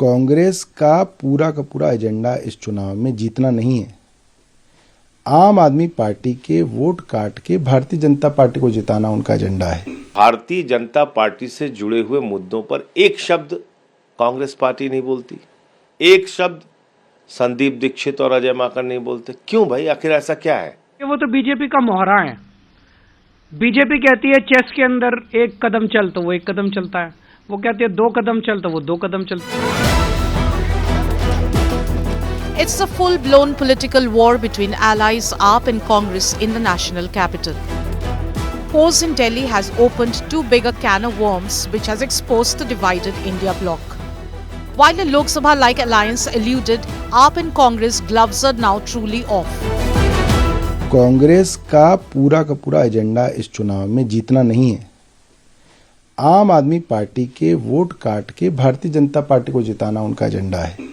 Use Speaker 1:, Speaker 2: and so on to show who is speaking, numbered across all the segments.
Speaker 1: कांग्रेस का पूरा एजेंडा इस चुनाव में जीतना नहीं है। आम आदमी पार्टी के वोट काट के भारतीय जनता पार्टी को जिताना उनका एजेंडा है।
Speaker 2: भारतीय जनता पार्टी से जुड़े हुए मुद्दों पर एक शब्द कांग्रेस पार्टी नहीं बोलती, एक शब्द संदीप दीक्षित और अजय माकन नहीं बोलते। क्यों भाई, आखिर ऐसा क्या है?
Speaker 3: वो तो बीजेपी का मोहरा है। बीजेपी कहती है चेस के अंदर एक कदम चल तो वो एक कदम चलता है, वो कहती है 2 कदम चल तो वो 2 कदम चलता है।
Speaker 4: It's a full-blown political war between allies AAP and Congress in the national capital. Pose in Delhi has opened too big a can of worms which has exposed the divided India bloc. While the Lok Sabha-like alliance eluded, AAP and Congress gloves are now truly off.
Speaker 1: Congress का पूरा agenda इस चुनाव में जीतना नहीं है। आम आदमी पार्टी के वोट काट के भारतीय जनता पार्टी को जिताना उनका एजेंडा है।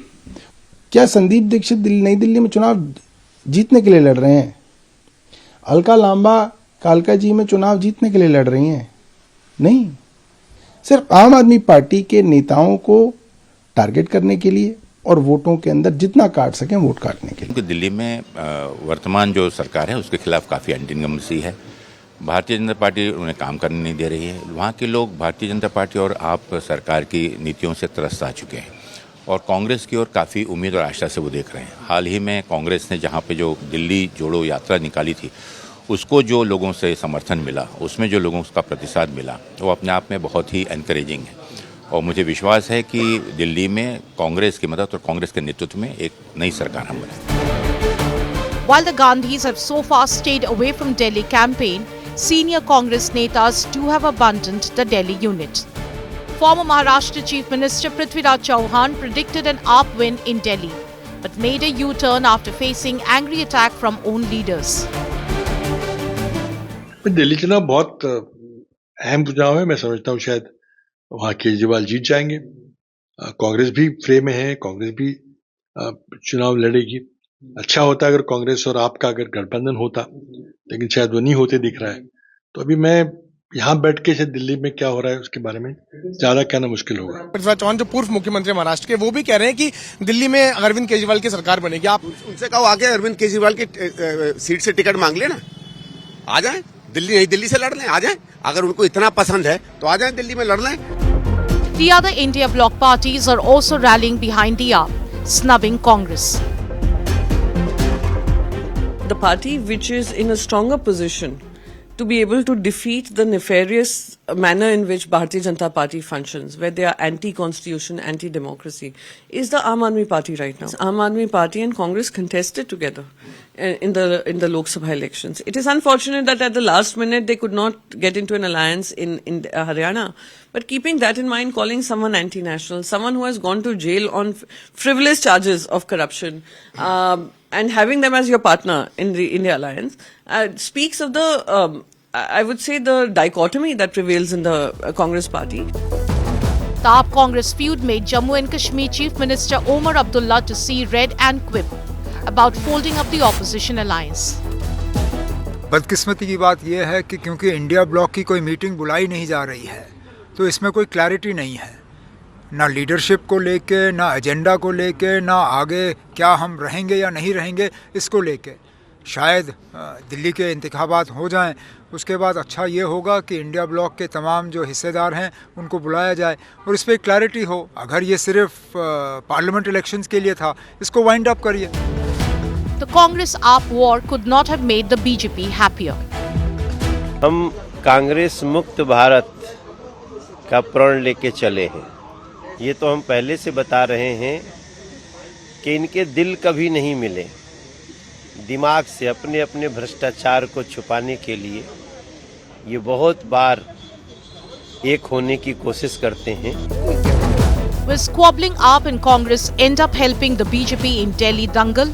Speaker 1: क्या संदीप दीक्षित नई दिल्ली में चुनाव जीतने के लिए लड़ रहे हैं? अलका लांबा कालका जी में चुनाव जीतने के लिए लड़ रही हैं? नहीं, सिर्फ आम आदमी पार्टी के नेताओं को टारगेट करने के लिए और वोटों के अंदर जितना काट सकें वोट काटने के लिए।
Speaker 5: क्योंकि दिल्ली में वर्तमान जो सरकार है उसके खिलाफ काफ़ी एंटी इनकम्बेंसी है। भारतीय जनता पार्टी उन्हें काम करने नहीं दे रही है। वहाँ के लोग भारतीय जनता पार्टी और आप सरकार की नीतियों से त्रस्त आ चुके हैं और कांग्रेस की ओर काफ़ी उम्मीद और आशा से वो देख रहे हैं। हाल ही में कांग्रेस ने जहाँ पे जो दिल्ली जोड़ो यात्रा निकाली थी, उसको जो लोगों से समर्थन मिला, उसमें जो लोगों का प्रतिसाद मिला, वो अपने आप में बहुत ही एनकरेजिंग है। और मुझे विश्वास है कि दिल्ली में कांग्रेस की मदद और कांग्रेस के नेतृत्व में एक नई सरकार हम बनाएंगे।
Speaker 4: While the Gandhis have so far stayed away from Delhi campaign, senior Congress netas too have abandoned the Delhi unit. Former Maharashtra Chief Minister Prithviraj Chauhan predicted an AAP win in Delhi, but made a U-turn after facing angry attack from own leaders.
Speaker 6: Delhi चुनाव बहुत अहम चुनाव है। मैं समझता हूँ शायद वहाँ केजरीवाल जीत जाएंगे। कांग्रेस भी फ्रेम में है, कांग्रेस भी चुनाव लड़ेगी। अच्छा होता अगर कांग्रेस और आपका अगर गठबंधन होता, लेकिन शायद वो नहीं होते दिख रहा है। तो अभी मैं यहाँ बैठ के शायद दिल्ली में क्या हो रहा है उसके बारे में ज्यादा कहना मुश्किल होगा।
Speaker 7: पृथ्वीराज चौहान जो पूर्व मुख्यमंत्री महाराष्ट्र के, वो भी कह रहे हैं कि दिल्ली में अरविंद केजरीवाल की सरकार बनेगी। आप
Speaker 8: उनसे कहो आगे अरविंद केजरीवाल की सीट से टिकट मांग लेना, आ जाए दिल्ली, नहीं दिल्ली से लड़ लें, आ जाए। अगर उनको इतना पसंद है तो आ जाए दिल्ली में लड़ लें।
Speaker 4: The other India bloc parties are also rallying behind the AAP, snubbing Congress.
Speaker 9: The party which is in a stronger position to be able to defeat the nefarious manner in which Bharatiya Janata Party functions, where they are anti-constitution, anti-democracy, is the Aam Aadmi Party right now. Aam Aadmi Party and Congress contested together in the Lok Sabha elections. It is unfortunate that at the last minute they could not get into an alliance in Haryana. But keeping that in mind, calling someone anti-national, someone who has gone to jail on frivolous charges of corruption, and having them as your partner in the alliance, speaks of the, I would say, the dichotomy that prevails in the Congress party.
Speaker 4: The AAP Congress feud made Jammu and Kashmir Chief Minister Omar Abdullah to see red and quip about folding up the opposition alliance.
Speaker 10: बदकिस्मती की बात यह है कि क्योंकि India block की कोई meeting बुलाई नहीं जा रही है, तो इसमें कोई क्लैरिटी नहीं है, ना लीडरशिप को लेके, ना एजेंडा को लेके, ना आगे क्या हम रहेंगे या नहीं रहेंगे इसको लेके। शायद दिल्ली के इंतखाबात हो जाएं, उसके बाद अच्छा ये होगा कि इंडिया ब्लॉक के तमाम जो हिस्सेदार हैं उनको बुलाया जाए और इस पर क्लैरिटी हो। अगर ये सिर्फ पार्लियामेंट इलेक्शंस के लिए था, इसको वाइंड अप करिए।
Speaker 4: The Congress-AAP war could not have made the BJP happier.
Speaker 2: हम कांग्रेस मुक्त भारत का प्रण लेके चले हैं। ये तो हम पहले से बता रहे हैं कि इनके दिल कभी नहीं मिले। दिमाग से अपने अपने भ्रष्टाचार को छुपाने के लिए ये बहुत बार एक होने की कोशिश करते हैं।
Speaker 4: Will squabbling AAP and Congress end up helping the BJP in Delhi dangle?